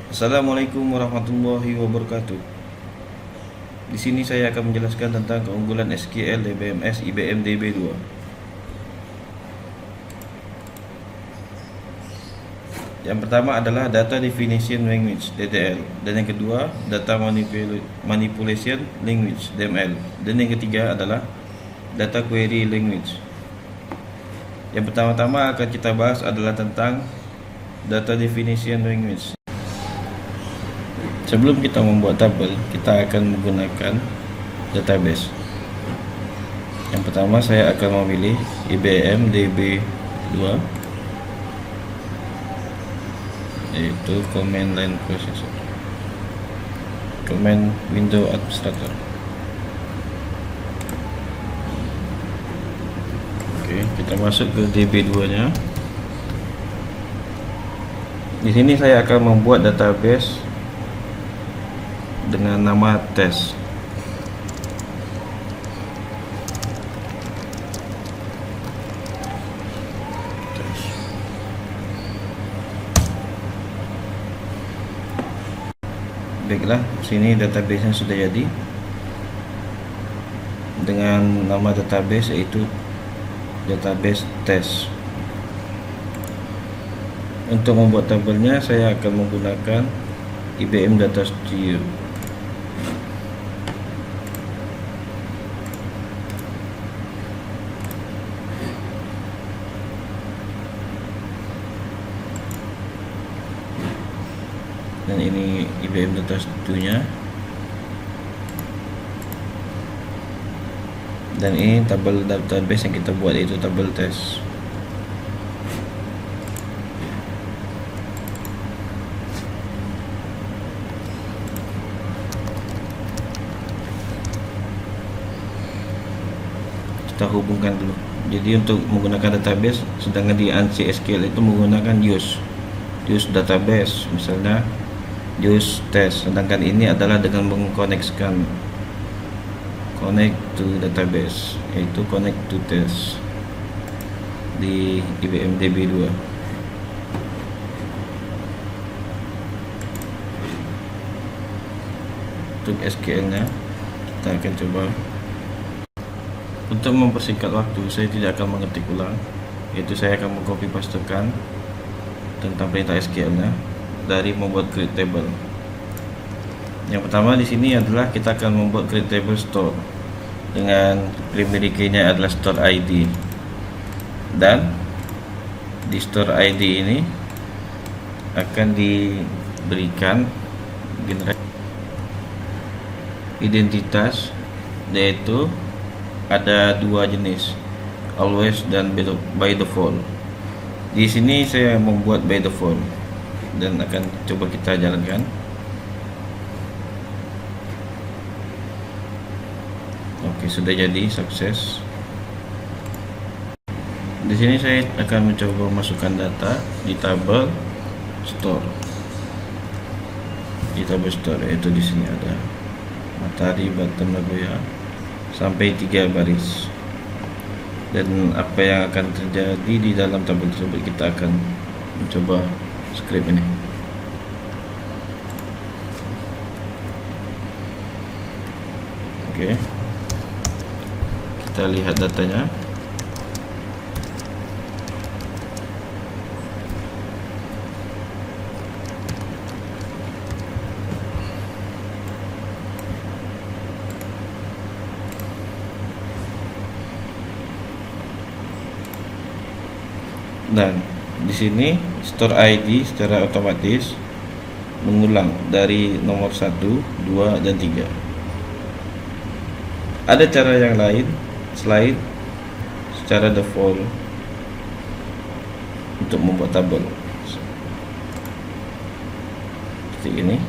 Assalamualaikum warahmatullahi wabarakatuh. Di sini saya akan menjelaskan tentang keunggulan SQL DBMS IBM DB2. Yang pertama adalah Data Definition Language (DDL), dan yang kedua Data Manipulation Language (DML), dan yang ketiga adalah Data Query Language. Yang pertama-tama akan kita bahas adalah tentang Data Definition Language. Sebelum kita membuat tabel, kita akan menggunakan database. Yang pertama saya akan memilih IBM DB2, yaitu Command Line Processor, Command Window Administrator. Oke, kita masuk ke DB2 nya. Di sini saya akan membuat database dengan nama test. Baiklah, sini database-nya sudah jadi dengan nama database yaitu database test. Untuk membuat tabelnya saya akan menggunakan IBM Data Studio. Dan ini IBM Data Studio-nya. Dan ini tabel database yang kita buat, yaitu tabel test. Kita hubungkan dulu. Jadi untuk menggunakan database, sedangkan di ANSI SQL itu menggunakan use database, misalnya use test, sedangkan ini adalah dengan mengkoneksikan connect to database, yaitu connect to test di IBM DB2. Untuk SQL nya kita akan coba. Untuk mempersingkat waktu, saya tidak akan mengetik ulang, yaitu saya akan mengcopy pastekan tentang perintah SQL nya dari membuat create table. Yang pertama di sini adalah kita akan membuat create table store dengan primary key-nya adalah store ID, dan di store ID ini akan diberikan identitas, yaitu ada dua jenis, always dan by default. Di sini saya membuat by default dan akan coba kita jalankan. Oke, sudah jadi, sukses. Di sini saya akan mencoba masukkan data di tabel store. Di tabel store, yaitu di sini ada matahari, bottom, Nagoya sampai 3 baris. Dan apa yang akan terjadi di dalam tabel tersebut, kita akan mencoba script ini. Oke, kita lihat datanya. Dan di sini store ID secara otomatis mengulang dari nomor 1, 2, dan 3. Ada cara yang lain selain secara default untuk membuat tabel seperti ini.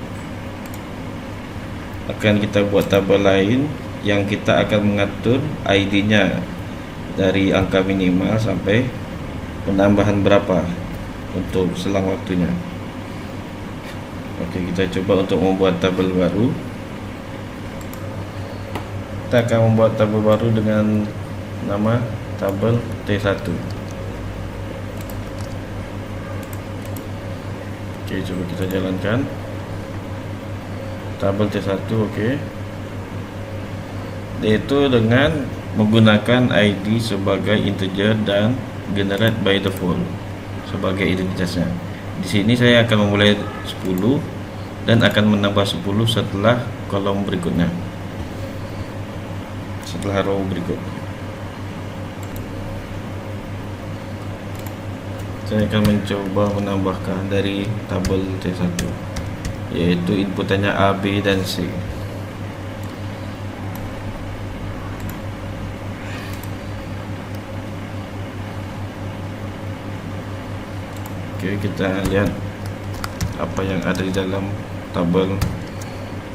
Akan kita buat tabel lain yang kita akan mengatur ID-nya dari angka minimal sampai penambahan berapa untuk selang waktunya. Oke, kita coba untuk membuat tabel baru. Kita akan membuat tabel baru dengan nama tabel T1. Oke, coba kita jalankan. tabel T1, oke. Yaitu dengan menggunakan ID sebagai integer dan generate by default sebagai identitasnya. Di sini saya akan memulai 10 dan akan menambah 10 setelah kolom berikutnya, setelah row berikutnya. Saya akan mencoba menambahkan dari tabel T1, yaitu inputannya A, B, dan C. Oke, kita lihat apa yang ada di dalam tabel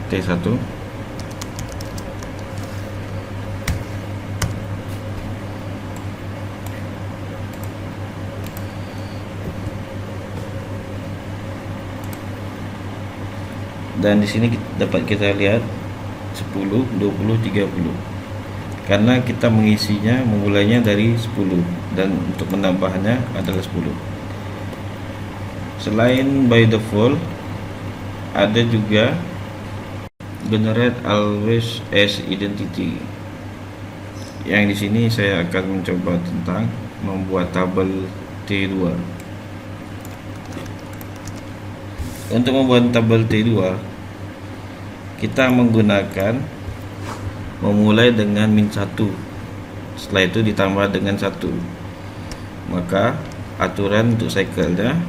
T1. Dan di sini dapat kita lihat 10, 20, 30. Karena kita mengisinya memulainya dari 10 dan untuk menambahnya adalah 10. Selain by default, ada juga generate always as identity. Yang di sini saya akan mencoba tentang membuat tabel T2. Untuk membuat tabel T2, kita menggunakan memulai dengan -1, setelah itu ditambah dengan 1. Maka aturan untuk cycle-nya,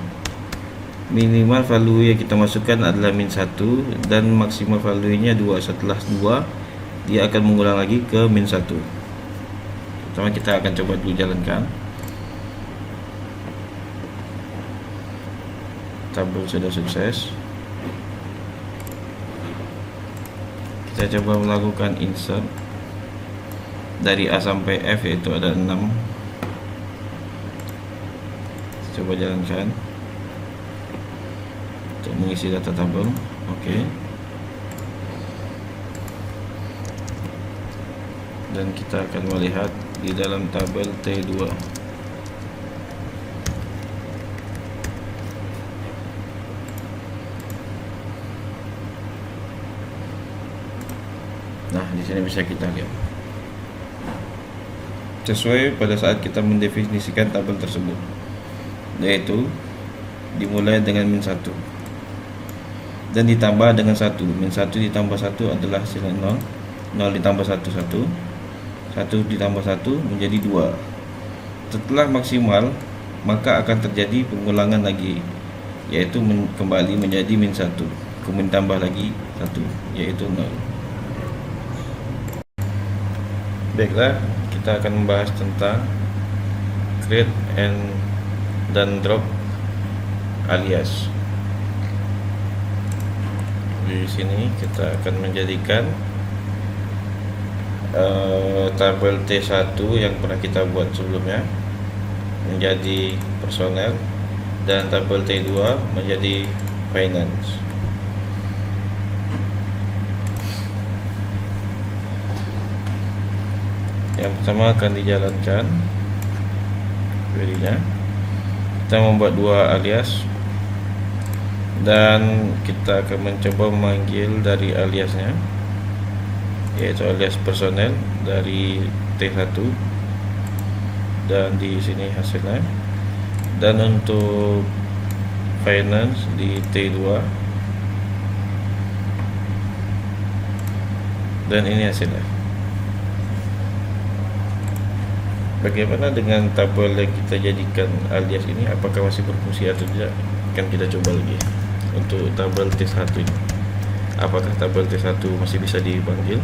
minimal value yang kita masukkan adalah -1 dan maksimal value-nya 2. Setelah 2, dia akan mengulang lagi ke -1. Pertama kita akan coba dulu jalankan. Tabel sudah sukses. Kita coba melakukan insert dari A sampai F, yaitu ada 6. Coba jalankan untuk mengisi data tabel. Oke. Dan kita akan melihat di dalam tabel T2. Nah, di sini bisa kita lihat sesuai pada saat kita mendefinisikan tabel tersebut, yaitu dimulai dengan -1 dan ditambah dengan 1. -1 ditambah 1 adalah hasilnya 0. 0 ditambah 1, 1. 1 ditambah 1 menjadi 2. Setelah maksimal, maka akan terjadi pengulangan lagi, yaitu kembali menjadi -1, kemudian tambah lagi 1, yaitu 0. Baiklah, kita akan membahas tentang create dan drop alias. Di sini kita akan menjadikan tabel T1 yang pernah kita buat sebelumnya menjadi personel dan tabel T2 menjadi finance. Yang pertama akan dijalankan query-nya. Kita membuat 2 alias dan kita akan mencoba memanggil dari aliasnya, yaitu alias personel dari T1 dan di sini hasilnya, dan untuk finance di T2 dan ini hasilnya. Bagaimana dengan tabel yang kita jadikan alias ini, apakah masih berfungsi atau tidak? Akan kita coba lagi untuk tabel T1 ini. Apakah tabel T1 masih bisa dipanggil?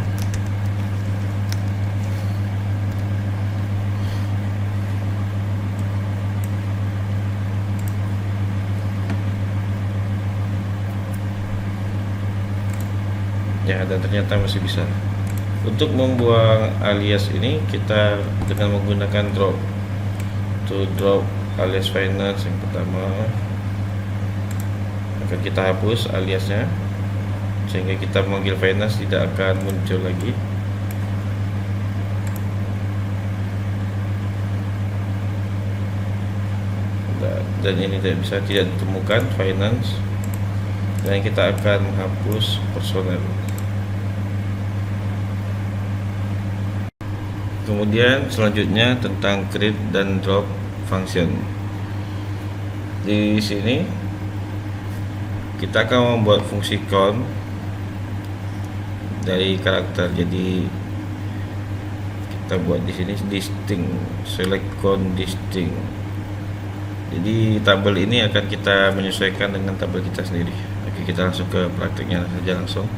Ya, dan ternyata masih bisa. Untuk membuang alias ini kita dengan menggunakan drop. Untuk drop alias finance yang pertama akan kita hapus aliasnya, sehingga kita memanggil finance tidak akan muncul lagi. Dan ini tidak ditemukan finance. dan kita akan menghapus personel. Kemudian selanjutnya tentang create dan drop function. Di sini kita akan membuat fungsi count dari karakter. Jadi kita buat di sini distinct, select count distinct. Jadi tabel ini akan kita menyesuaikan dengan tabel kita sendiri. Oke, kita langsung ke praktiknya saja langsung.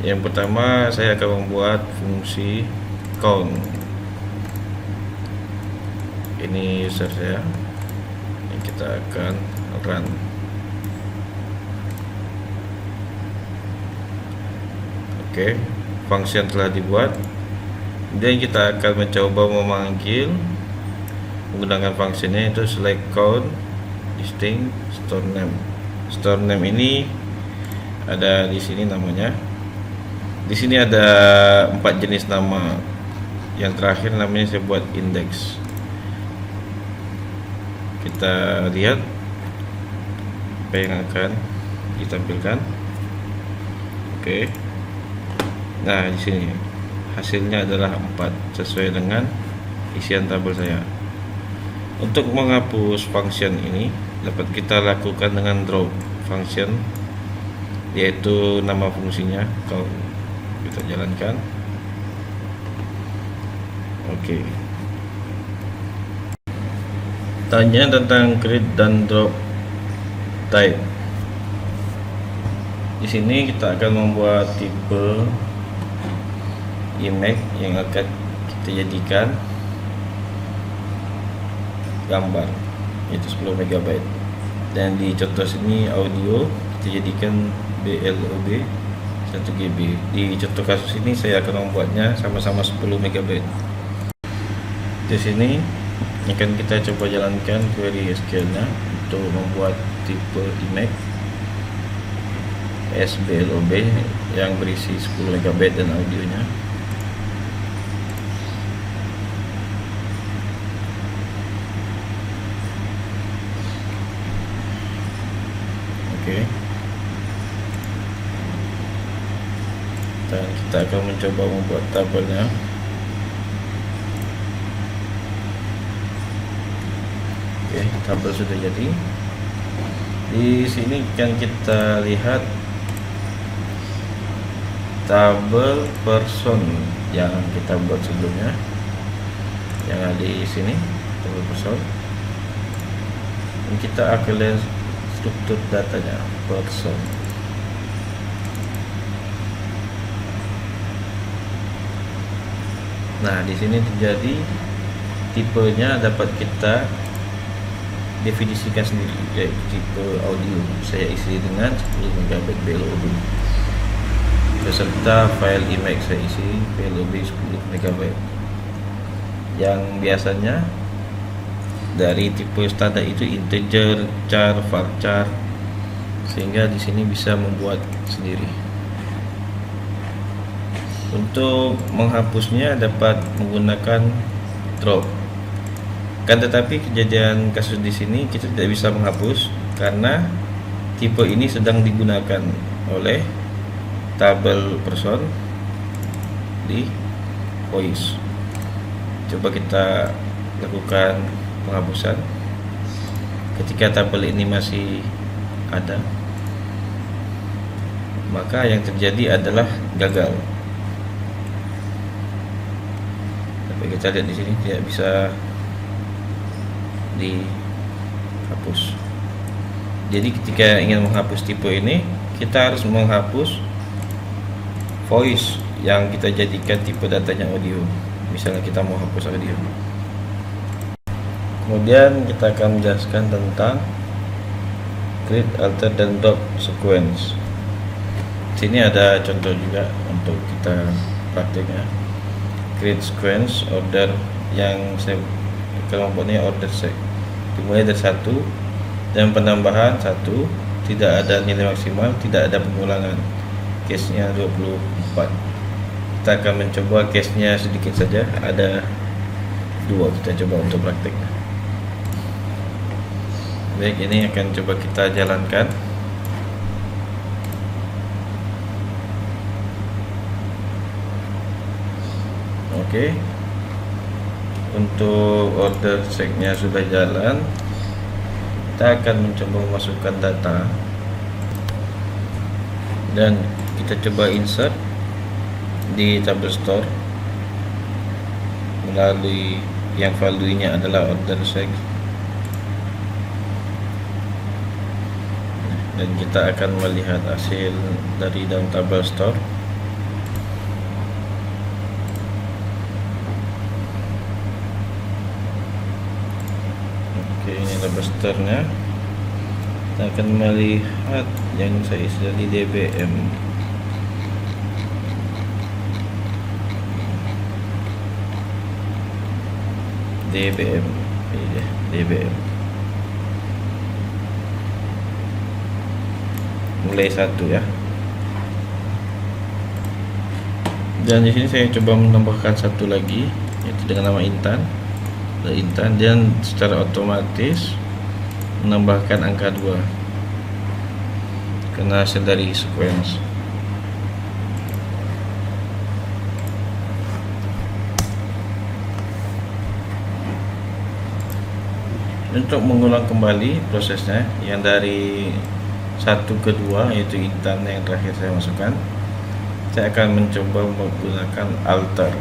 Yang pertama saya akan membuat fungsi count. Ini user saya. Ini kita akan run. Oke, function telah dibuat. Kemudian kita akan mencoba memanggil menggunakan fungsinya, itu select count distinct store name. Store name ini ada di sini namanya. Di sini ada 4 jenis nama. Yang terakhir namanya saya buat index. Kita lihat apa yang akan ditampilkan. Oke. Nah, di sini hasilnya adalah 4 sesuai dengan isian tabel saya. Untuk menghapus function ini dapat kita lakukan dengan drop function, yaitu nama fungsinya count. Kita jalankan. Oke. Tanya tentang create dan drop type. Di sini kita akan membuat tipe image yang akan kita jadikan gambar, yaitu 10 MB. Dan di contoh sini audio kita jadikan BLOB 1 GB. Di contoh kasus ini saya akan membuatnya sama-sama 10 MB. Di sini akan kita coba jalankan query SQL-nya untuk membuat tipe image SBLOB yang berisi 10 MB dan audionya. Oke. Dan kita akan mencoba membuat tabelnya. Oke, tabel sudah jadi. Di sini kan kita lihat tabel person yang kita buat sebelumnya, yang ada di sini tabel person. Dan kita akan lihat struktur datanya person. Nah, di sini terjadi tipenya dapat kita definisikan sendiri, yaitu tipe audio. Saya isi dengan 10 MB BLOB. Beserta file image saya isi BLOB 10 MB. Yang biasanya dari tipe standar itu integer, char, varchar, sehingga di sini bisa membuat sendiri. Untuk menghapusnya dapat menggunakan drop. Kan tetapi kejadian kasus di sini kita tidak bisa menghapus karena tipe ini sedang digunakan oleh tabel person di voice. Coba kita lakukan penghapusan. Ketika tabel ini masih ada, maka yang terjadi adalah gagal. Tapi kita lihat di sini tidak bisa dihapus. Jadi ketika ingin menghapus tipe ini, kita harus menghapus voice yang kita jadikan tipe datanya audio. Misalnya kita mau hapus audio. Kemudian kita akan menjelaskan tentang create, alter, dan drop sequence. Sini ada contoh juga untuk kita prakteknya. Create sequence order yang saya kelompoknya order set, dimulai dari 1 dan penambahan 1, tidak ada nilai maksimal, tidak ada pengulangan. Case-nya 24. Kita akan mencoba case-nya sedikit saja, ada 2. Kita coba untuk praktek. Baik, ini akan coba kita jalankan. Oke, untuk order checknya sudah jalan. Kita akan mencoba memasukkan data dan kita coba insert di tabel store melalui yang value-nya adalah order check, dan kita akan melihat hasil dari dalam tabel store. Oke, ini tabel store-nya. Kita akan melihat yang saya isi dari DBM. DBM mulai 1 ya. Dan di sini saya coba menambahkan satu lagi, yaitu dengan nama Intan dan secara otomatis menambahkan angka 2 karena hasil dari sequence. Untuk mengulang kembali prosesnya yang dari 1 ke 2, yaitu Intan yang terakhir saya masukkan, saya akan mencoba menggunakan alter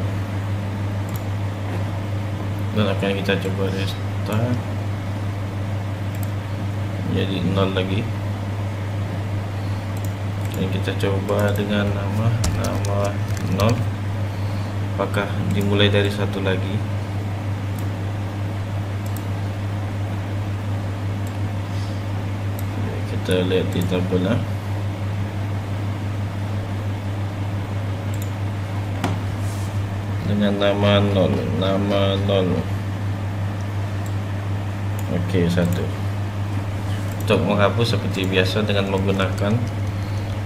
dan akan kita coba restart jadi 0 lagi, dan kita coba dengan nama 0. Apakah dimulai dari 1 lagi? Kita lihat di tabel dengan nama 0. Oke, 1. Untuk menghapus seperti biasa dengan menggunakan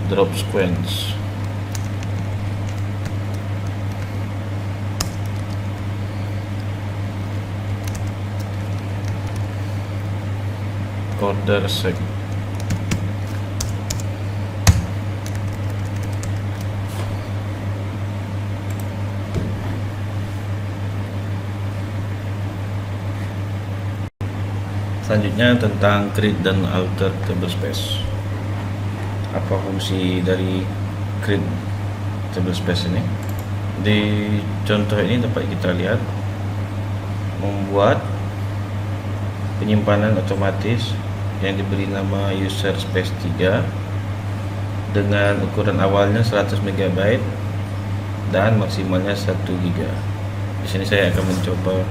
drop sequence. Order check. Selanjutnya tentang create dan alter table space. Apa fungsi dari create table space ini? Di contoh ini dapat kita lihat membuat penyimpanan otomatis yang diberi nama user space 3 dengan ukuran awalnya 100 MB dan maksimalnya 1 GB. Di sini saya akan mencoba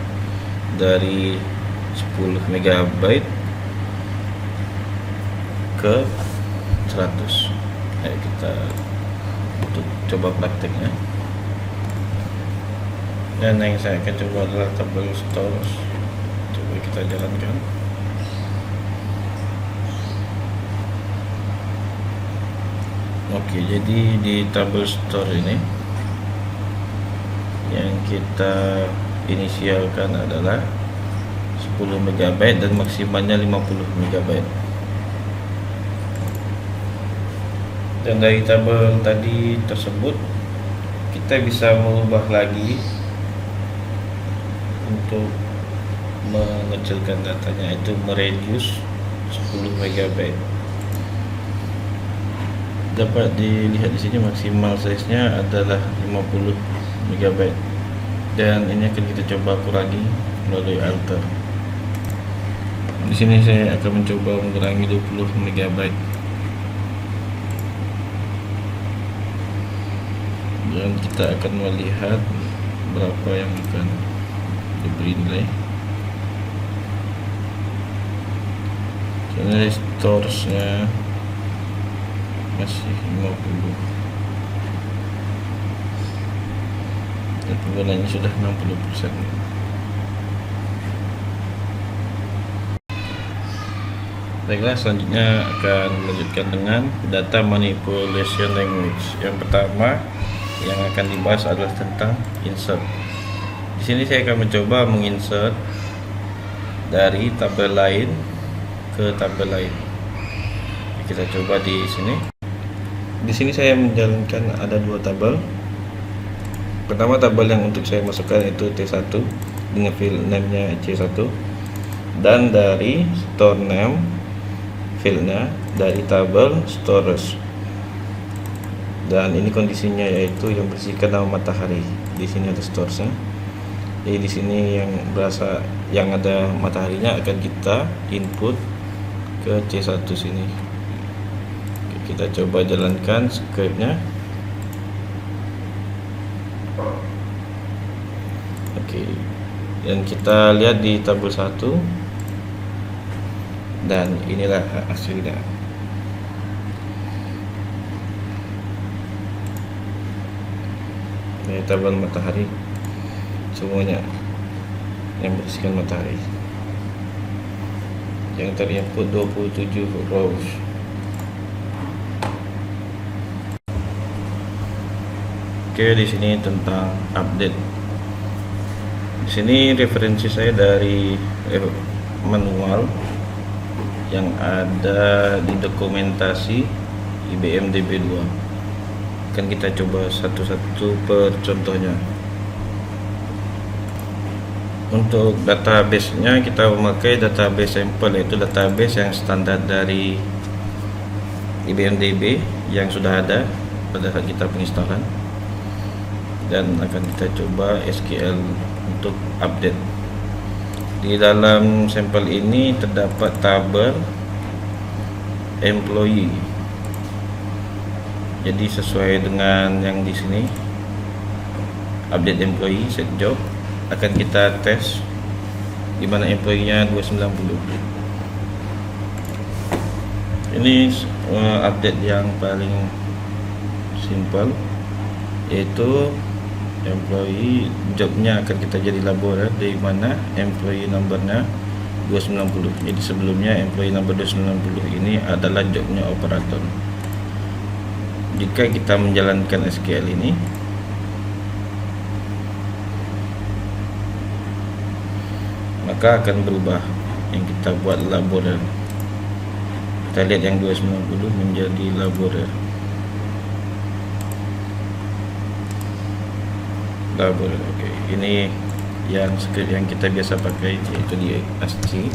dari 10 MB ke 100. Ayo kita untuk coba prakteknya. Dan yang saya akan coba adalah tabel store. Coba kita jalankan. Oke, jadi di tabel store ini yang kita inisialkan adalah 10 MB dan maksimalnya 50 MB. Dan dari tabel tadi tersebut kita bisa mengubah lagi untuk mengecilkan datanya, itu mereduce 10 MB. Dapat dilihat di sini maksimal size-nya adalah 50 MB. Dan ini akan kita coba kurangi melalui alter. Di sini saya akan mencoba mengurangi 20 MB. Dan kita akan melihat berapa yang akan diberi nilai. Karena stores-nya masih 50 dan penggunanya sudah 60%. Baiklah, selanjutnya akan melanjutkan dengan data manipulation language. Yang pertama yang akan dibahas adalah tentang insert. Di sini saya akan mencoba menginsert dari tabel lain ke tabel lain. Kita coba di sini. Di sini saya menjalankan ada dua tabel. Pertama, tabel yang untuk saya masukkan itu T1 dengan field name-nya C1, dan dari store name fieldnya dari tabel storage. Dan ini kondisinya yaitu yang bersihkan nama matahari. Di sini ada storage-nya. Jadi di sini yang ada mataharinya akan kita input ke C1 sini. Oke, kita coba jalankan script-nya. Oke. Dan kita lihat di tabel 1. Dan inilah hasilnya. Ini tabel matahari semuanya yang bersihkan matahari, yang terinput 27 rows. Oke, di sini tentang update. Di sini referensi saya dari manual yang ada di dokumentasi IBM DB2. Akan kita coba satu-satu per contohnya. Untuk database-nya kita memakai database sampel, yaitu database yang standar dari IBM DB yang sudah ada pada saat kita penginstalan. Dan akan kita coba SQL untuk update. Di dalam sampel ini terdapat tabel employee. Jadi sesuai dengan yang di sini, update employee set job, akan kita tes di mana employee-nya 290. Ini update yang paling simple, yaitu employee jobnya akan kita jadi laborer, di mana employee numbernya 290. Jadi sebelumnya employee number 290 ini adalah jobnya operator. Jika kita menjalankan SQL ini, maka akan berubah yang kita buat laborer. Kita lihat yang 290 menjadi laborer. Oke, ini yang script yang kita biasa pakai, yaitu di ASCII.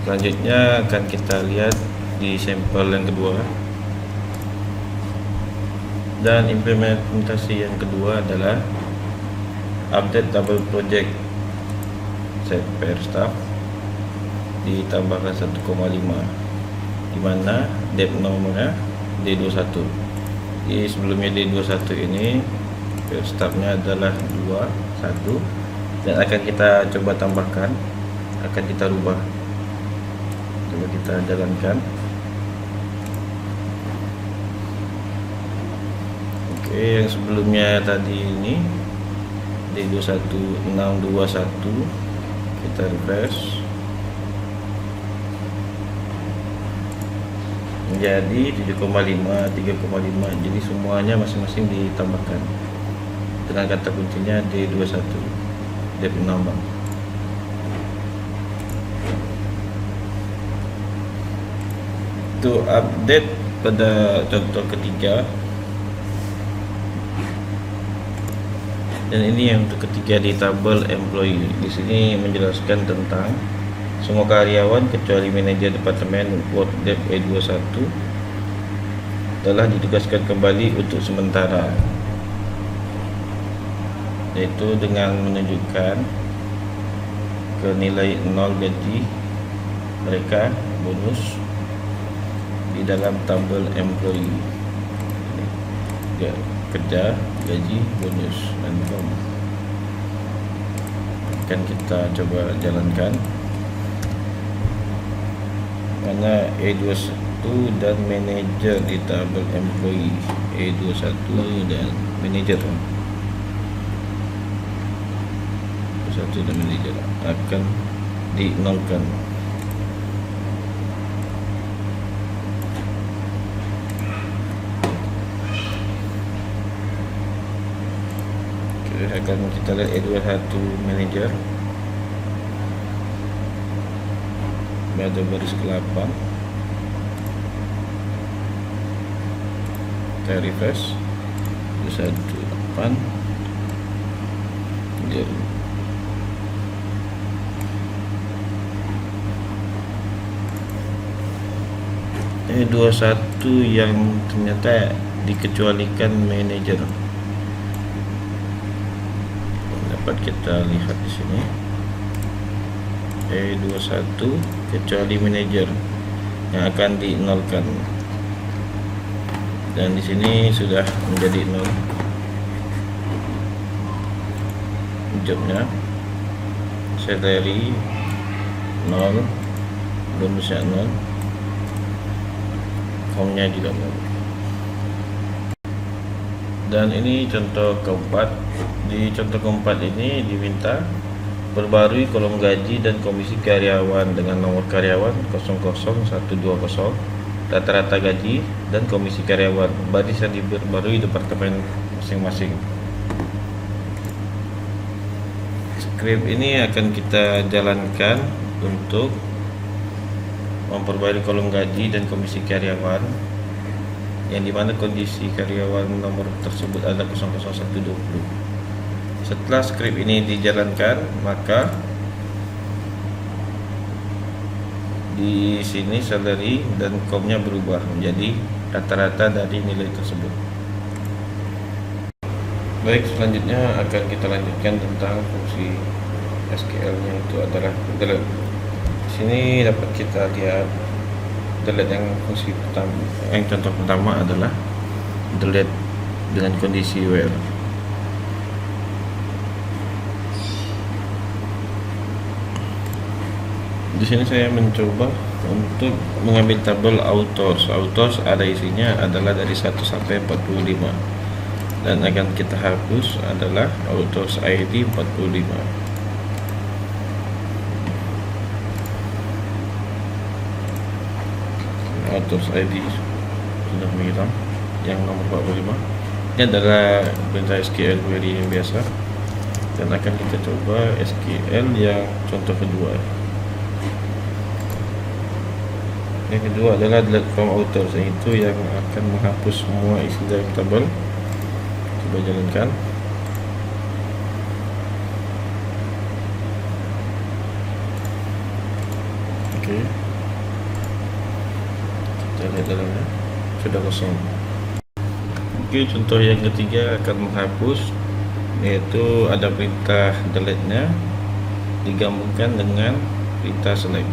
Selanjutnya akan kita lihat di sampel yang kedua. Dan implementasi yang kedua adalah update double project set per staff ditambahkan 1,5, di mana depth nomornya D21. Jadi sebelumnya D21 ini per staffnya adalah 21, dan akan kita coba tambahkan, akan kita rubah. Coba kita jalankan. Oke, yang sebelumnya tadi ini D21621, kita refresh menjadi 7,5, 3,5. Jadi semuanya masing-masing ditambahkan dengan kata kuncinya D21, depth number. Itu update pada contoh ketiga. Dan ini yang untuk ketiga di tabel employee. Di sini menjelaskan tentang semua karyawan kecuali manajer departemen work depth E21 telah ditugaskan kembali untuk sementara, yaitu dengan menunjukkan ke nilai 0 gaji mereka bonus di dalam tabel employee. Kerja, gaji, bonus, dan bonus. Akan kita coba jalankan. Mana E21 dan manager di tabel employee, E21 dan manager. E21 dan manager akan di-nolkan. Akan kita lihat E21 manager pada baris ke-8. Kita refresh 18 21 yang ternyata dikecualikan manajer. Dapat kita lihat di sini. 21 kecuali manajer yang akan dinolkan. Dan di sini sudah menjadi 0 jobnya, salary 0, bonusnya 0, komnya juga 0. Dan ini contoh keempat. Di contoh keempat ini diminta perbarui kolom gaji dan komisi karyawan dengan nomor karyawan 00120, rata-rata gaji dan komisi karyawan, baris yang diperbarui departemen masing-masing. Script ini akan kita jalankan untuk memperbarui kolom gaji dan komisi karyawan, yang dimana kondisi karyawan nomor tersebut ada 00120. Setelah script ini dijalankan, maka di sini salary dan komnya berubah menjadi rata-rata dari nilai tersebut. Baik, selanjutnya akan kita lanjutkan tentang fungsi SQL-nya, itu adalah delete. Di sini dapat kita lihat delete yang fungsi pertama. Yang contoh pertama adalah delete dengan kondisi where. Di sini saya mencoba untuk mengambil tabel authors. Authors ada isinya adalah dari 1 sampai 45. Dan akan kita hapus adalah authors ID 45. Authors ID sudah menghilang, yang nomor 45. Ini adalah perintah SQL query yang biasa. Dan akan kita coba SQL yang contoh kedua. Yang kedua adalah delete from authors, yaitu yang akan menghapus semua isi dalam tabel. Coba jalankan. Oke, kita lihat dalamnya sudah kosong. Oke, contoh yang ketiga akan menghapus, yaitu ada perintah delete nya digabungkan dengan perintah select.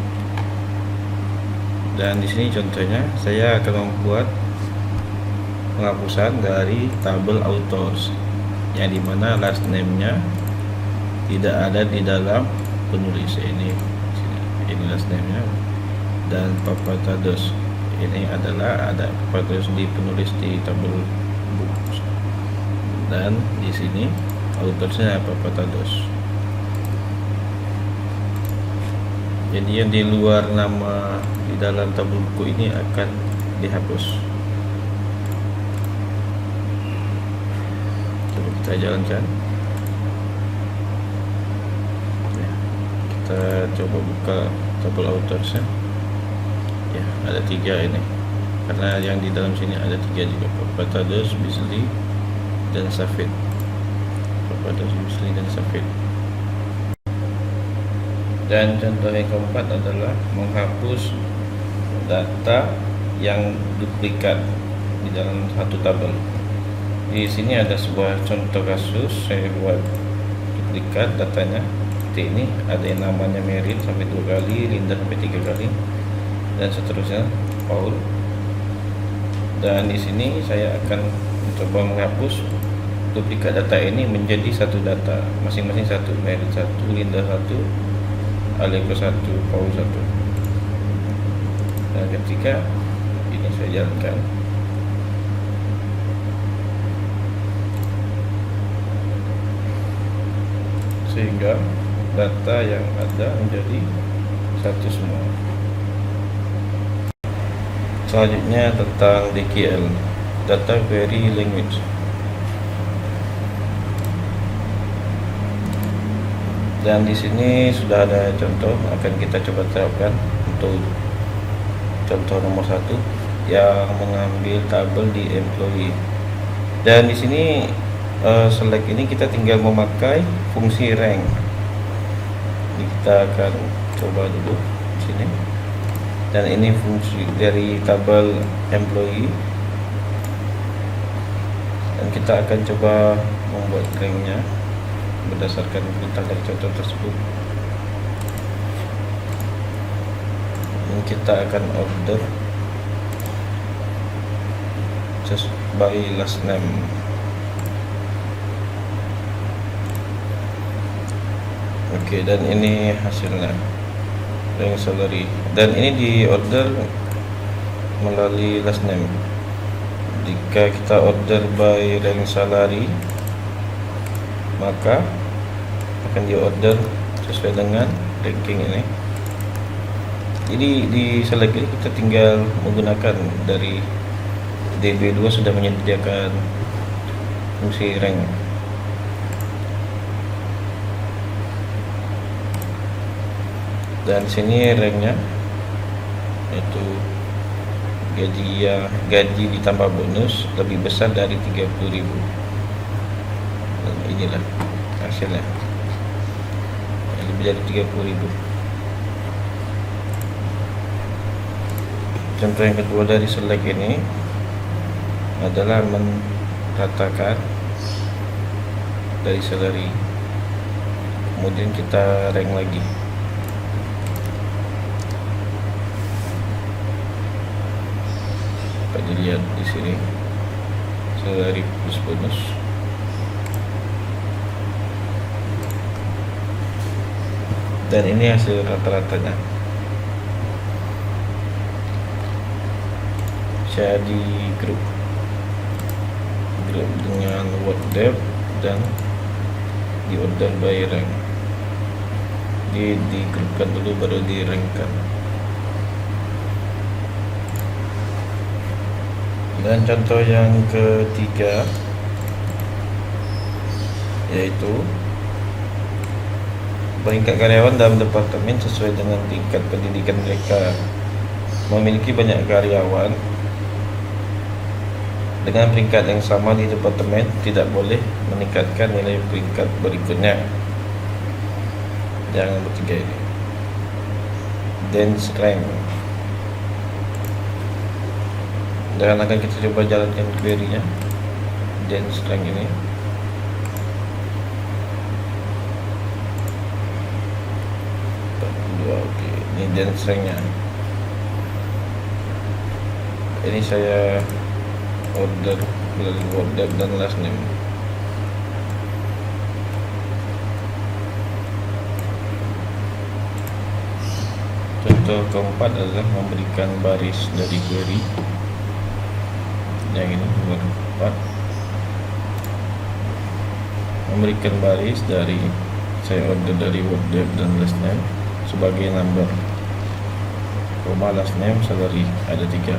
Dan di sini contohnya saya akan membuat penghapusan dari tabel authors, yang dimana last name-nya tidak ada di dalam penulis. Ini last name-nya, dan Papatados ini adalah ada Papatados di penulis di tabel books, dan di sini autorsnya Papatados. Jadi yang di luar nama di dalam tabel buku ini akan dihapus. Coba kita jalankan. Ya, kita coba buka tabel autorsnya. Ya, ada 3 ini. Karena yang di dalam sini ada 3 juga, Papatados, Bisley, dan Safid. Papatados, Bisley, dan Safid. Dan contoh yang keempat adalah menghapus data yang duplikat di dalam satu tabel. Di sini ada sebuah contoh kasus, saya buat duplikat datanya. Seperti ini, ada yang namanya Merit sampai 2 kali, Linda sampai 3 kali, dan seterusnya Paul. Dan di sini saya akan mencoba menghapus duplikat data ini menjadi satu data, masing-masing satu, Merit 1, Linda 1, Aleko 1, Paul 1. Dan ketika ini saya jalankan, sehingga data yang ada menjadi satu semua. Selanjutnya tentang DQL, Data Query Language. Dan di sini sudah ada contoh, akan kita coba terapkan contoh nomor 1 yang mengambil tabel di employee. Dan di sini select ini kita tinggal memakai fungsi rank. Ini kita akan coba dulu di sini. Dan ini fungsi dari tabel employee. Dan kita akan coba membuat ranknya berdasarkan perintah dari contoh tersebut. Dan kita akan order just by last name. Oke, dan ini hasilnya rank salary, dan ini di order melalui last name. Jika kita order by rank salary, maka akan di order sesuai dengan ranking ini. Jadi di select ini kita tinggal menggunakan dari DB2 sudah menyediakan fungsi rank. Dan sini ranknya yaitu gaji ditambah bonus lebih besar dari 30.000. Dan inilah hasilnya, lebih dari 30.000. Contoh yang kedua dari select ini adalah meratakan dari salary, kemudian kita rank lagi. Dapat dilihat di sini salary plus bonus. Dan ini hasil rata-ratanya. Saya di grup dengan word depth dan di order by rank. Di grupkan dulu baru di rankkan. Dan contoh yang ketiga yaitu peringkat karyawan dalam departemen sesuai dengan tingkat pendidikan mereka. Memiliki banyak karyawan dengan peringkat yang sama di departemen tidak boleh meningkatkan nilai peringkat berikutnya. Yang ketiga ini dense rank. Dan akan kita coba jalankan query-nya dense rank ini. Oke, ini dense rank-nya. Ini saya order melalui word depth dan last name. Contoh keempat adalah memberikan baris dari query. Yang ini nomor 4, memberikan baris dari saya order dari word depth dan last name sebagai number, last name salary ada 3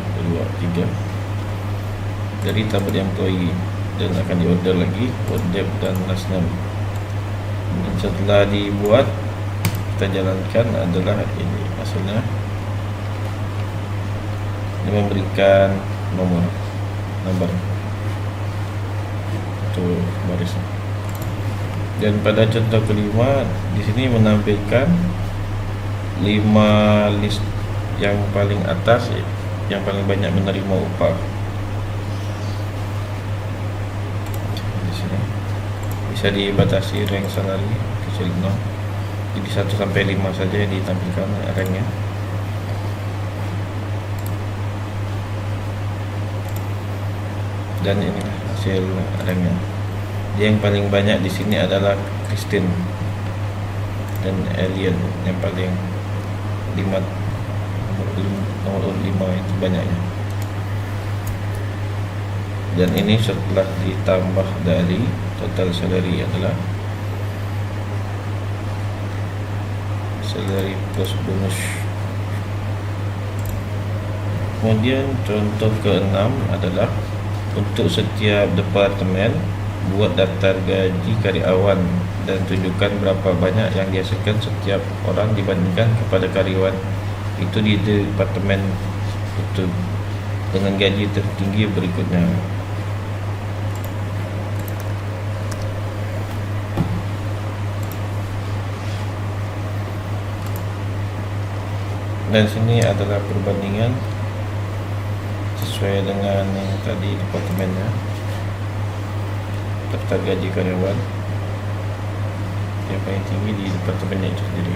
dari tabel employee, dan akan diorder lagi word depth dan last name. Dan setelah dibuat kita jalankan adalah ini hasilnya. Ini memberikan nomor itu barisnya. Dan pada contoh kelima di sini menampilkan 5 list yang paling atas yang paling banyak menerima upah. Di sini bisa dibatasi rank salary kecil 0. Jadi 1 sampai 5 saja ditampilkan ranknya. Dan ini hasil ranknya. Yang paling banyak di sini adalah Christine dan Alien yang paling nomor 5 itu banyaknya. Dan ini setelah ditambah dari total salary adalah salary plus bonus. Kemudian contoh ke-6 adalah untuk setiap departemen buat daftar gaji karyawan dan tunjukkan berapa banyak yang dihasilkan setiap orang dibandingkan kepada karyawan itu di departemen itu dengan gaji tertinggi berikutnya. Dan sini adalah perbandingan sesuai dengan yang tadi departemennya, daftar gaji karyawan yang paling tinggi di departemennya itu sendiri.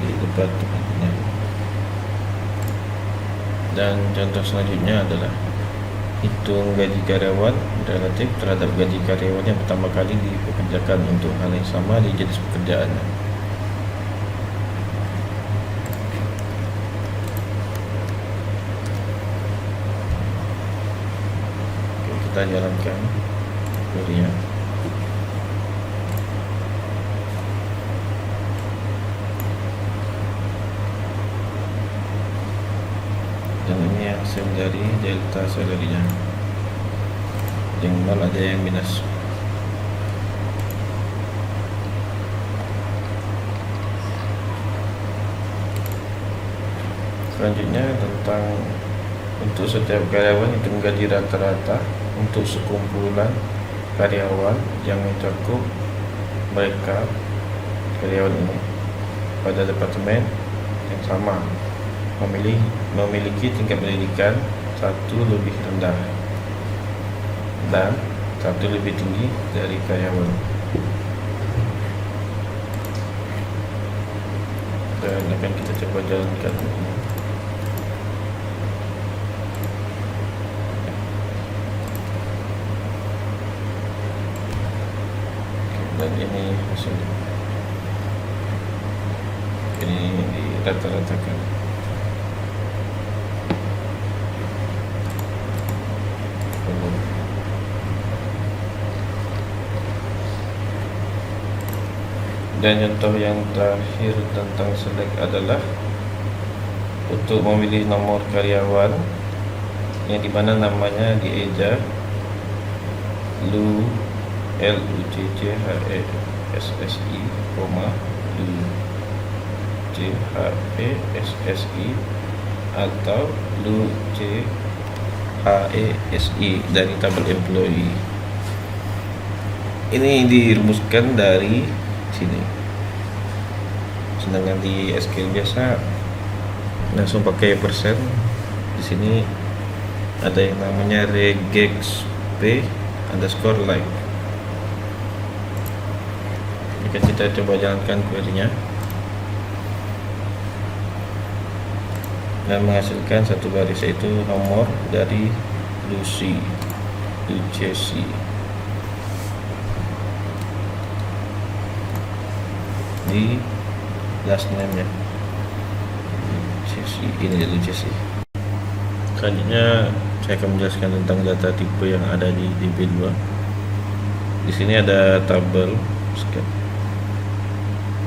Di departemennya. Dan contoh selanjutnya adalah hitung gaji karyawan relatif terhadap gaji karyawan yang pertama kali dipekerjakan untuk hal yang sama di jenis pekerjaannya. Oke, kita jalankan query-nya. Dan ini hasil dari delta salary-nya, yang nol ada yang minus. Selanjutnya tentang untuk setiap karyawan itu gaji rata-rata untuk sekumpulan karyawan yang mencakup mereka karyawan ini pada departemen yang sama memiliki tingkat pendidikan satu lebih rendah dan satu lebih tinggi dari karyawan. Dan akan kita coba jalankan. Dan ini hasilnya. Ini dirata-ratakan. Dan contoh yang terakhir tentang select adalah untuk memilih nomor karyawan yang dimana namanya dieja LUCCHESSI, LUCHESSI atau LUCHESI dari tabel employee. Ini dirumuskan dari sini. Sedangkan di SQL biasa langsung pakai persen. Di sini ada yang namanya regex p underscore like. Jika kita coba jalankan query-nya dan menghasilkan satu baris, yaitu nomor dari Lucy di last name nya ini Lucy. Selanjutnya saya akan menjelaskan tentang data tipe yang ada di DB2. Di sini ada tabel.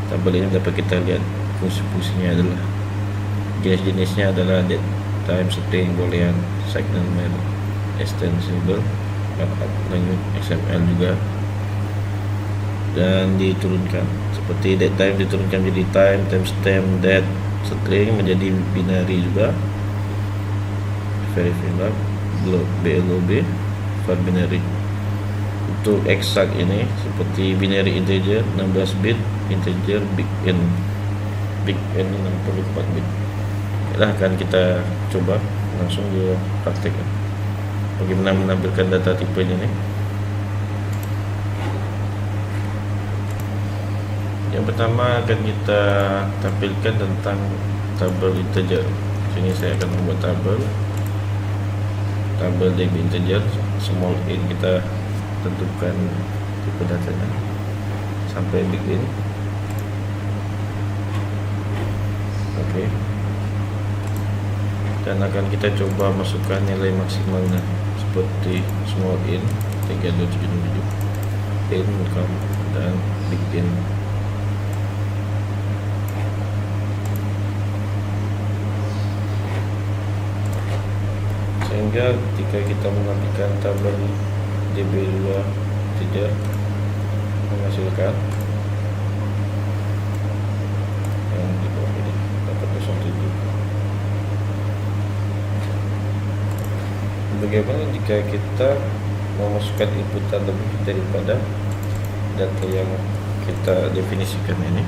Tabel ini dapat kita lihat fungsi-fungsinya adalah jenis-jenisnya adalah date, time, string, boolean, segment, extensible, markup, language, XML juga, dan diturunkan seperti date time diturunkan menjadi time, timestamp, date, string menjadi binary juga, very VLOOK, BLOB, for binary. Untuk exact ini seperti binary integer 16 bit, integer big N 64 bit. Inilah akan kita coba langsung di praktek bagaimana menampilkan data tipe ini. Yang pertama akan kita tampilkan tentang tabel integer. Sini saya akan membuat tabel DB integer, small n kita tentukan tipe datanya sampai big N. Oke. Dan akan kita coba masukkan nilai maksimalnya seperti small n 3277, income, dan big N. Sehingga ketika kita menampilkan tabel DB2 integer menghasilkan bagaimana jika kita memasukkan inputan lebih daripada data yang kita definisikan ini.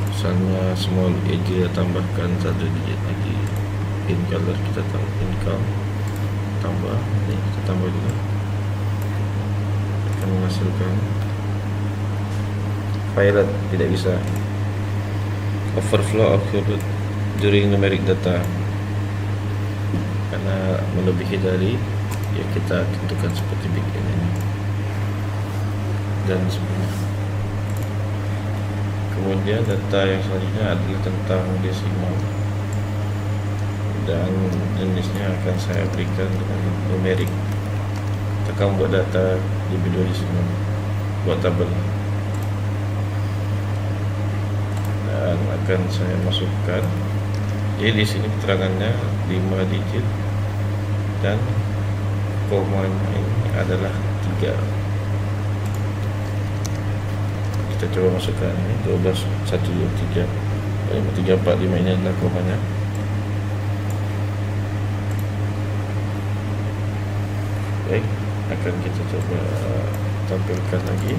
Misalnya small a kita tambahkan 1 digit lagi, in color kita tambah, in count tambah, ini kita tambah juga, akan menghasilkan pilot. Tidak bisa overflow occurred during numeric data karena melebihi dari yang kita tentukan seperti begini ini dan sebagainya. Kemudian data yang selanjutnya adalah tentang desimal, dan jenisnya akan saya berikan dengan numerik. Kita akan buat data di video desimal, buat tabel, dan akan saya masukkan. Jadi di sini keterangannya 5 digit dan komanya ini adalah 3. Kita coba masukkan ini 12, 1, 2, 3, 3, 4, 5 ini adalah komanya. Baik, akan kita coba tampilkan lagi.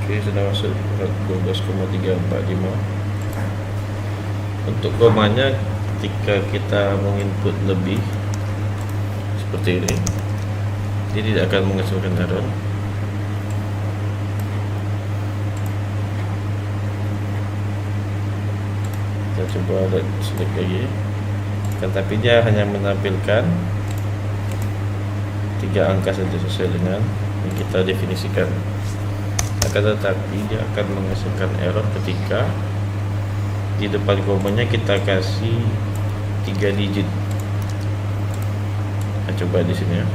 Oke, sudah masuk 12,345. Untuk komanya, ketika kita menginput lebih seperti ini, dia tidak akan menghasilkan error. Kita coba select lagi, tapi dia hanya menampilkan 3 angka saja sesuai dengan yang kita definisikan. Akan tetapi dia akan menghasilkan error ketika di depan komanya kita kasih 3 digit. Kita coba di sini ya.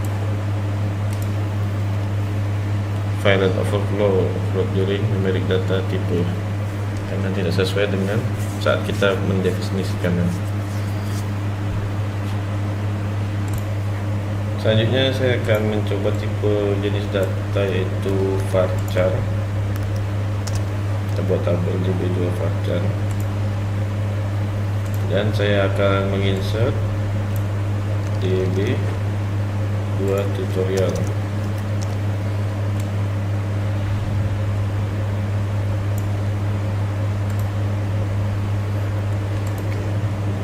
Violent overflow during numeric data tipe, karena tidak sesuai dengan saat kita mendefinisikannya. Selanjutnya saya akan mencoba tipe jenis data yaitu varchar. Kita buat tabel DB2 varchar, dan saya akan menginsert DB2 tutorial.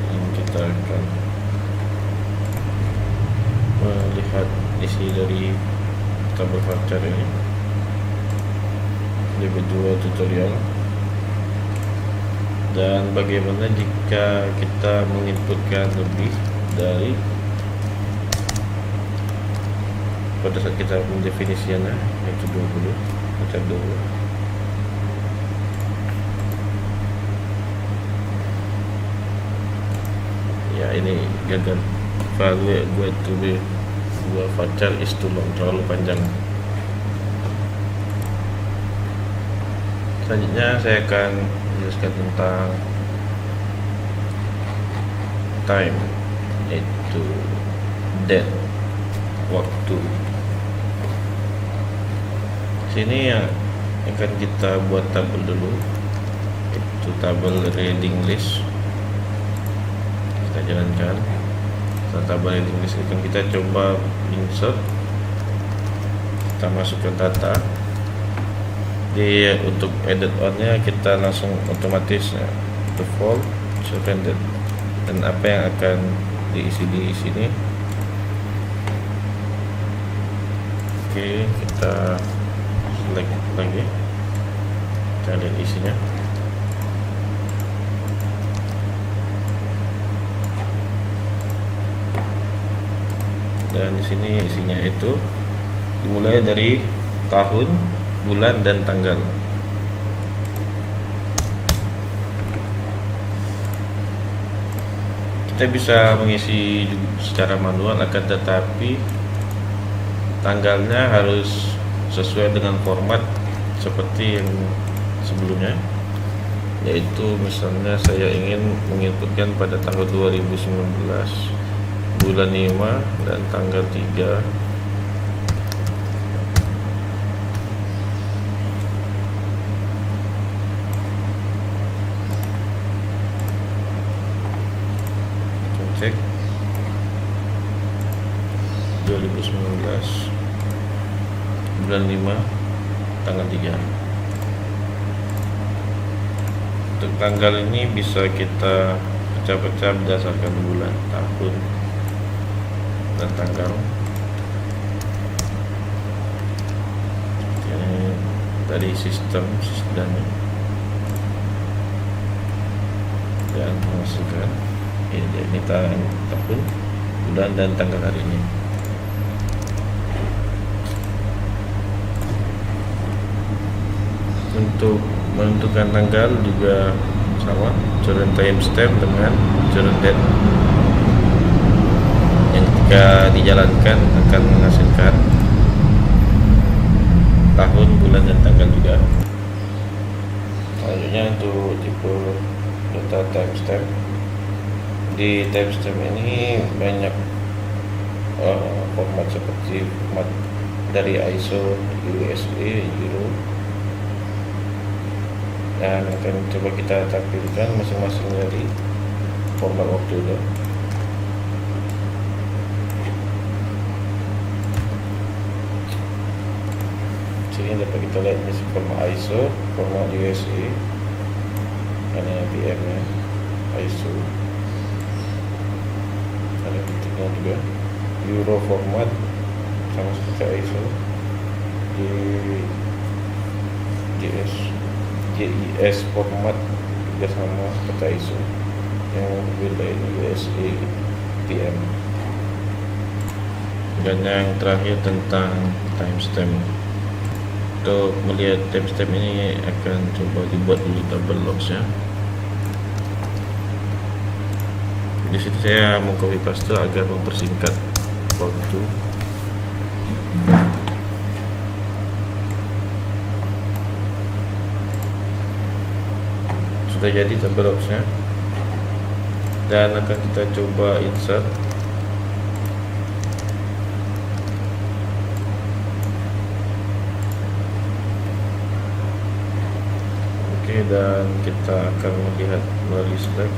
Ini kita akan melihat isi dari tabel varchar ini, DB2 tutorial, dan bagaimana jika kita menginputkan lebih dari pada saat kita mendefinisikannya, yaitu 20, kita 20. Ya, ini gagal. Value gue to be dua varchar is too long, terlalu panjang. Selanjutnya saya akan menjelaskan tentang time, yaitu date, waktu. Sini yang akan kita buat tabel dulu, yaitu tabel reading list. Kita jalankan. Setelah tabel reading list akan kita coba insert, kita masukkan data. Di untuk edit on-nya kita langsung otomatis default surrounded, dan apa yang akan diisi di sini. Oke, kita select lagi, kita lihat isinya. Dan di sini isinya itu dimulai dari tahun, bulan, dan tanggal. Kita bisa mengisi secara manual, akan tetapi tanggalnya harus sesuai dengan format seperti yang sebelumnya, yaitu misalnya saya ingin menginputkan pada tanggal 2019, bulan 5, dan tanggal 3. 2019 bulan 5 tanggal 3. Untuk tanggal ini bisa kita pecah-pecah berdasarkan bulan, tahun, dan tanggal. Ini dari sistem dan masukkan ini tahun, bulan, dan tanggal hari ini. Untuk menentukan tanggal juga sama, current timestamp dengan current date yang ketika dijalankan akan menghasilkan tahun, bulan, dan tanggal juga. Selanjutnya untuk tipe data timestamp. Di timestamp ini banyak format seperti format dari ISO, USA, Euro, dan akan coba kita tampilkan masing-masing dari format waktu itu. Sini dapat kita lihat ini format ISO, format USA, ada PM nya ISO, ada titiknya juga. Euro format sama seperti ISO, GIS format juga sama seperti ISO, yang berbeda ini USA PM. Dan yang terakhir tentang timestamp. Untuk melihat timestamp ini akan coba dibuat dulu tabel logs ya. Di sini saya mau copy paste agar mempersingkat waktu. Sudah jadi tabel logsnya, dan akan kita coba insert. Dan kita akan melihat melalui Slack.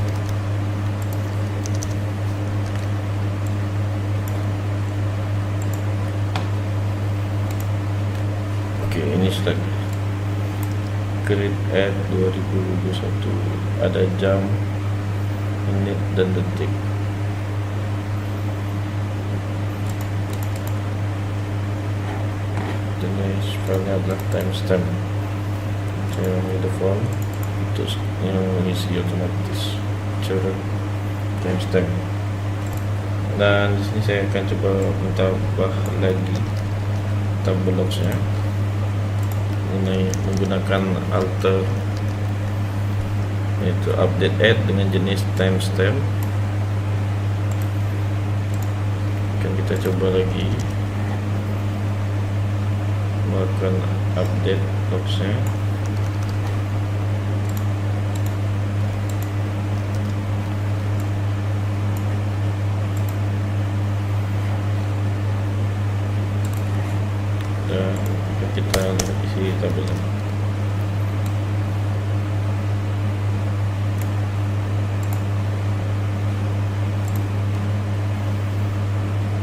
Oke, ini Slack. Create at 2021. Ada jam, menit, dan detik. Jenis filenya adalah timestamp. Saya ambil the form untuk yang mengisi otomatis current timestamp. Dan di sini saya akan coba menambah lagi tabel logsnya. Ini menggunakan alter, yaitu update add dengan jenis timestamp. Akan kita coba lagi melakukan update logsnya. Dan kita lihat isi tabelnya.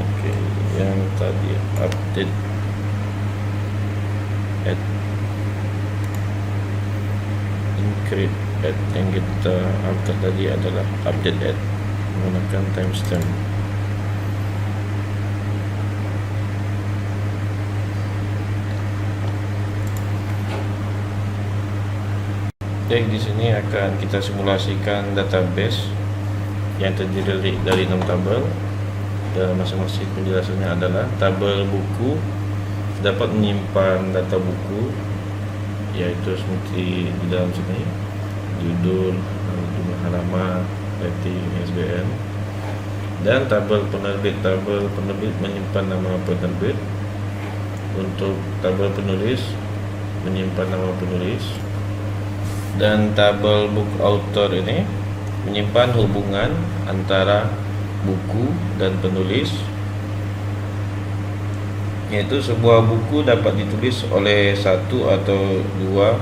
Oke, yang tadi update add, increase add, yang kita alter tadi adalah update add menggunakan timestamp. Baik, di sini akan kita simulasikan database yang terdiri dari 6 tabel. Dan masing-masing penjelasannya adalah tabel buku dapat menyimpan data buku, yaitu seperti di dalam sini, judul, jumlah halaman, rating, ISBN. Dan tabel penerbit menyimpan nama penerbit. Untuk tabel penulis menyimpan nama penulis. Dan tabel book author ini menyimpan hubungan antara buku dan penulis, yaitu sebuah buku dapat ditulis oleh satu atau dua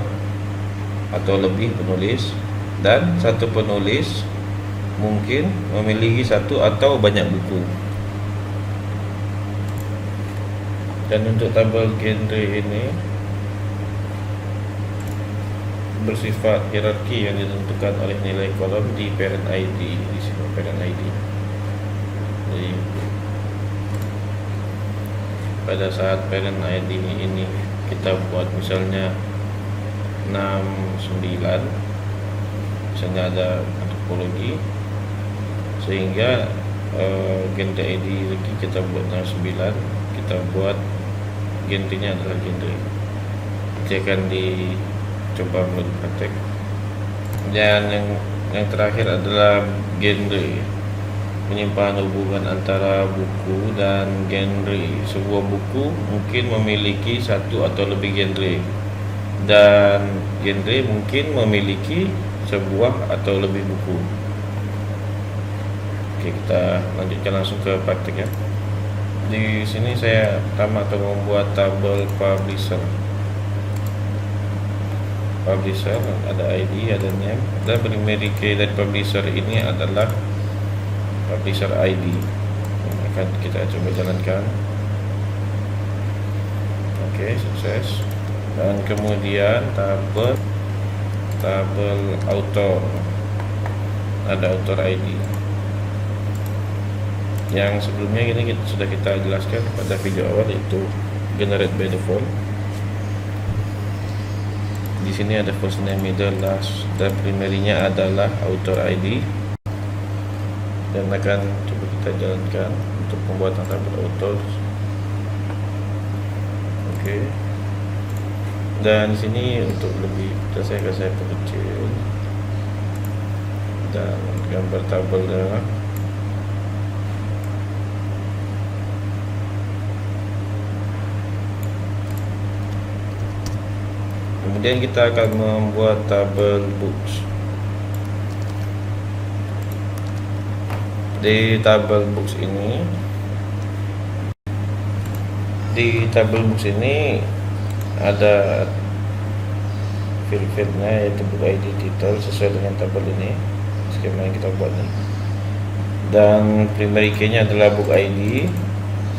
atau lebih penulis, dan satu penulis mungkin memiliki satu atau banyak buku. Dan untuk tabel genre ini bersifat hierarki yang ditentukan oleh nilai kolom di parent ID. Di sini parent ID. Jadi pada saat parent ID ini kita buat misalnya 69, misalnya ada antropologi, sehingga genre ID lagi kita buat 69, kita buat genrenya adalah genre. Nanti akan dicoba melalui praktek. Dan yang terakhir adalah genre, menyimpan hubungan antara buku dan genre. Sebuah buku mungkin memiliki satu atau lebih genre, dan genre mungkin memiliki sebuah atau lebih buku. Oke, kita lanjutkan langsung ke praktik ya. Di sini saya pertama akan membuat tabel publisher. Publisher ada ID, ada name, dan primary key dari publisher ini adalah publisher ID. Ini akan kita coba jalankan. Oke, sukses. Dan kemudian tabel author, ada author ID. Yang sebelumnya ini sudah kita jelaskan pada video awal, yaitu generate by default. Di sini ada first name, middle, last, dan primary-nya adalah author ID. Dan akan coba kita jalankan untuk pembuatan tabel author. Oke. Dan di sini untuk lebih saya perkecil dan gambar tabelnya. Kemudian kita akan membuat tabel books. Di tabel books ini ada field-fieldnya, yaitu book ID, title, sesuai dengan tabel ini, skema yang kita buat nih. Dan primary key-nya adalah book ID,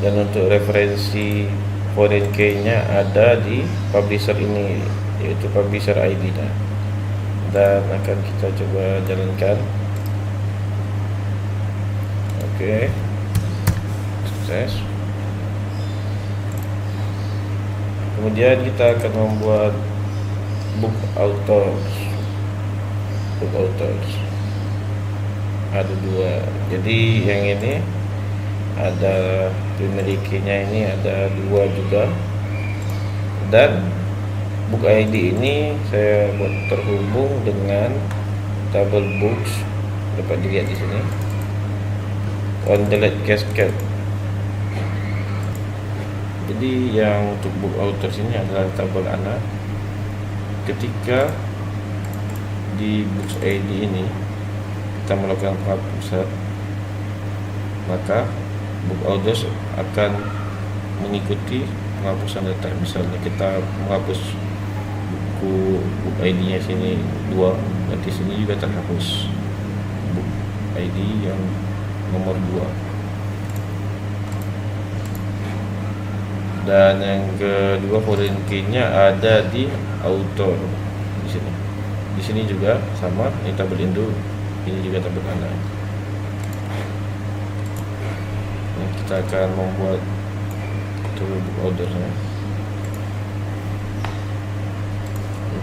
dan untuk referensi foreign key-nya ada di publisher ini, yaitu publisher ID nya. Dan akan kita coba jalankan. Oke, sukses. Kemudian kita akan membuat book authors. Ada dua. Jadi yang ini ada primary key-nya, ini ada dua juga. Dan book ID ini saya buat terhubung dengan tabel books, dapat dilihat di sini on delete cascade. Jadi yang untuk book authors ini adalah tabel anak. Ketika di books ID ini kita melakukan penghapusan, maka book authors akan mengikuti penghapusan data. Misalnya kita menghapus book ID-nya sini 2, berarti sini juga terhapus book ID yang nomor 2. Dan yang kedua, foreign key-nya ada di author di sini. Di sini juga sama, ini tabel induk, ini juga tabel anak. Nah, kita akan membuat book order-nya.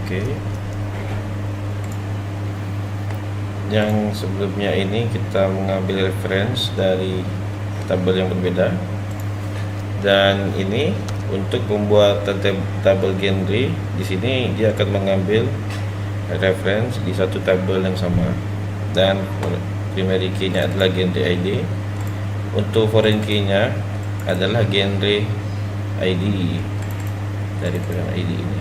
Oke. Yang sebelumnya ini kita mengambil reference dari tabel yang berbeda. Dan ini untuk membuat tabel genre, di sini dia akan mengambil reference di satu tabel yang sama. Dan primary key-nya adalah genre ID. Untuk foreign key-nya adalah genre ID dari parent ID ini.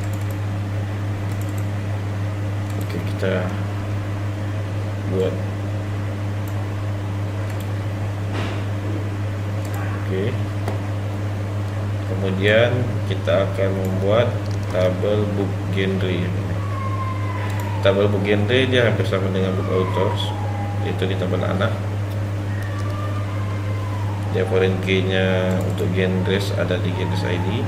Oke, kita buat. Oke. Kemudian kita akan membuat tabel book genre. Tabel book genre dia hampir sama dengan book authors, yaitu di tabel anak. Dia foreign key nya untuk genres ada di genres ID,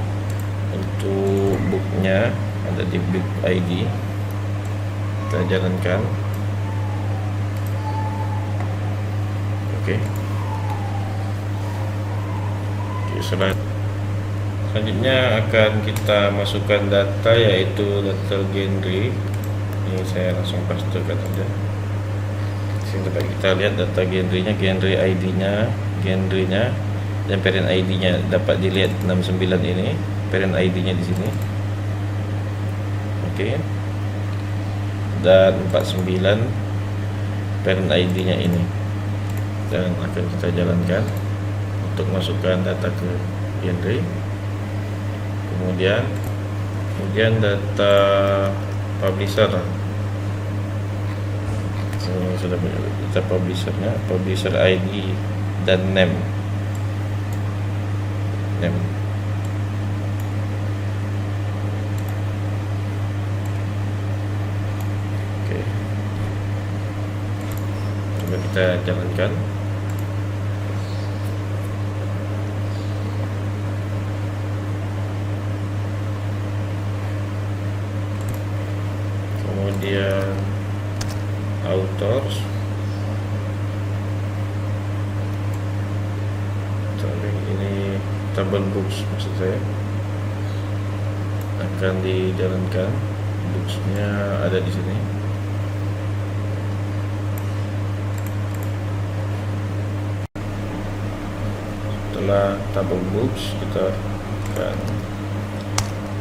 untuk booknya ada di book ID. Kita jalankan. Oke. Selanjutnya akan kita masukkan data, yaitu data genre. Ini saya langsung pastekan saja. Sini dapat kita lihat data genrenya, genre ID-nya, dan parent ID-nya dapat dilihat 69 ini, parent ID-nya di sini. Oke. Dan 49 parent ID-nya ini. Dan akan kita jalankan untuk masukkan data ke genre. Kemudian data publisher. Sudah data publishernya, publisher ID dan name. Oke. Coba kita jalankan. Kemudian authors, ini tabel books maksud saya, akan dijalankan. Booksnya ada di sini. Setelah tabel books, kita akan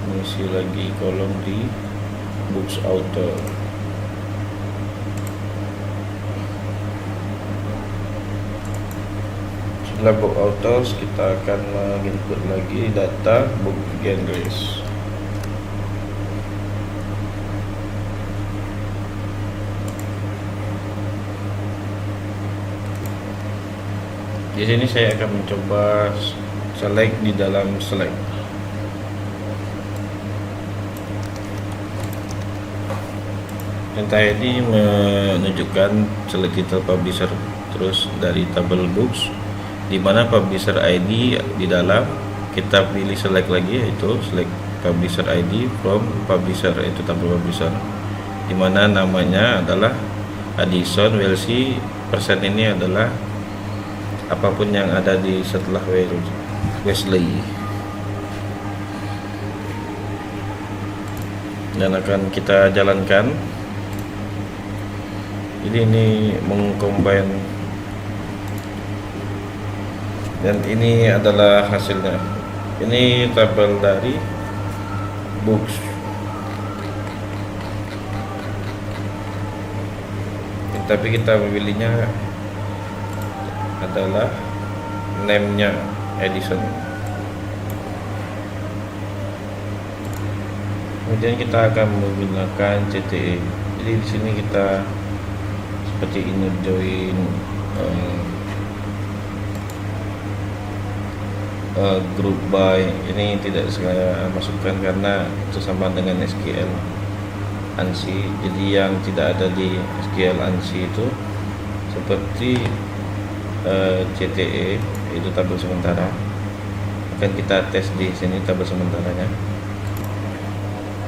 mengisi lagi kolom di books author. Setelah book authors, kita akan menginput lagi data book genres. Di sini saya akan mencoba select di dalam select. Perintah ini menunjukkan select title publisher, terus dari tabel books, di mana publisher ID di dalam, kita pilih select lagi, yaitu select publisher ID from publisher, itu tabel publisher, di mana namanya adalah Addison Welsi. Persen ini adalah apapun yang ada di setelah Wesley, dan akan kita jalankan. Jadi ini mengcombine, dan ini adalah hasilnya. Ini tabel dari books. Tapi kita memilihnya adalah name-nya Edison. Kemudian kita akan menggunakan CTE. Jadi di sini kita seperti ini join group by. Ini tidak saya masukkan karena itu sama dengan SQL ANSI. Jadi yang tidak ada di SQL ANSI itu seperti CTE, itu tabel sementara. Akan kita tes di sini tabel sementaranya.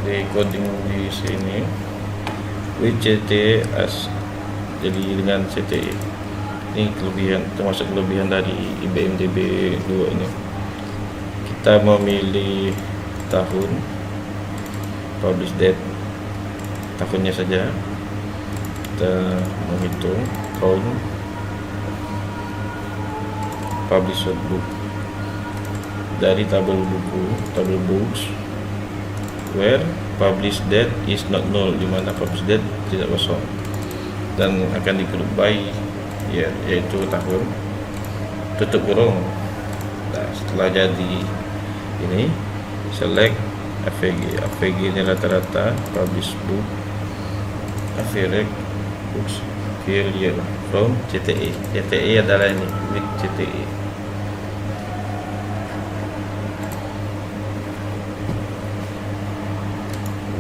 Di coding di sini with CTE as, jadi dengan CTE. Ini kelebihan, termasuk kelebihan dari IBM-DB 2 ini. Kita memilih tahun, publish date, tahunnya saja. Kita menghitung count published book dari tabel buku, tabel books, where published date is not null, di mana published date tidak kosong, dan akan di group by, yaitu tahun, tutup kurung. Nah, setelah jadi ini, select AVG ini rata-rata publish book, average books period from CTE. CTE adalah ini, with CTE.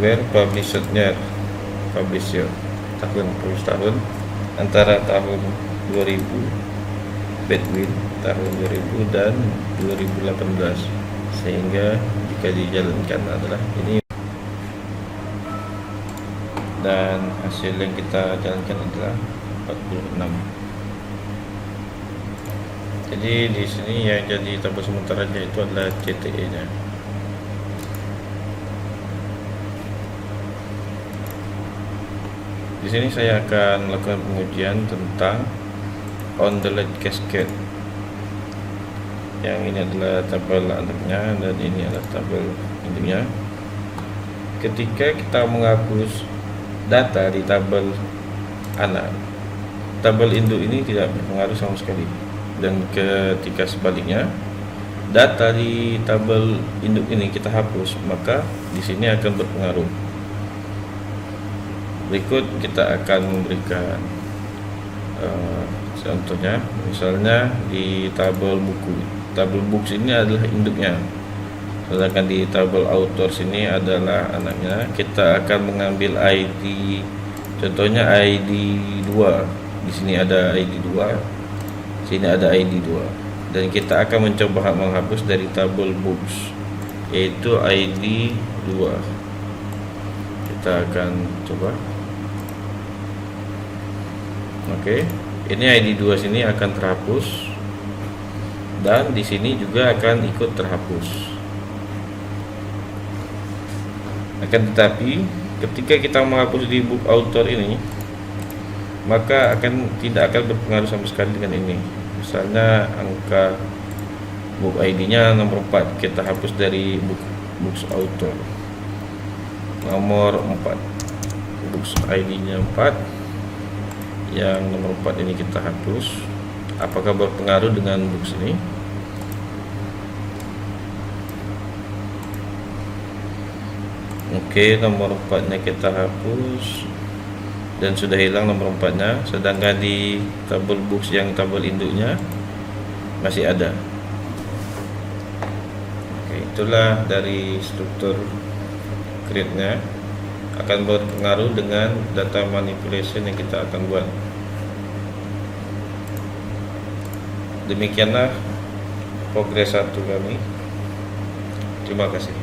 Where publisher tahun, publish tahun antara tahun 2000 Bedouin tahun 2000 dan 2018, sehingga jika dijalankan adalah ini, dan hasil yang kita jalankan adalah 46. Jadi di sini yang jadi tabel sementaranya itu adalah CTE nya. Di sini saya akan melakukan pengujian tentang on the lead cascade. Yang ini adalah tabel alatnya dan ini adalah tabel induknya. Ketika kita menghapus data di tabel anak, tabel induk ini tidak berpengaruh sama sekali. Dan ketika sebaliknya, data di tabel induk ini kita hapus, maka di sini akan berpengaruh. Berikut kita akan memberikan contohnya, misalnya di tabel buku. Tabel books ini adalah induknya, sedangkan di tabel author sini adalah anaknya. Kita akan mengambil ID, contohnya ID 2. Di sini ada ID 2, sini ada ID 2, dan kita akan mencoba menghapus dari tabel books, yaitu ID 2. Kita akan coba. Oke, ini ID 2 sini akan terhapus, dan di sini juga akan ikut terhapus. Akan tetapi ketika kita menghapus di book author ini, maka tidak akan berpengaruh sama sekali dengan ini. Misalnya angka book ID-nya nomor 4, kita hapus dari books author nomor 4, books ID-nya 4, yang nomor 4 ini kita hapus. Apakah berpengaruh dengan books ini? Oke, nomor 4 nya kita hapus dan sudah hilang nomor 4 nya, sedangkan di tabel books yang tabel induknya masih ada. Oke, itulah dari struktur create-nya akan berpengaruh dengan data manipulation yang kita akan buat. Demikianlah progres 1 kami. Terima kasih.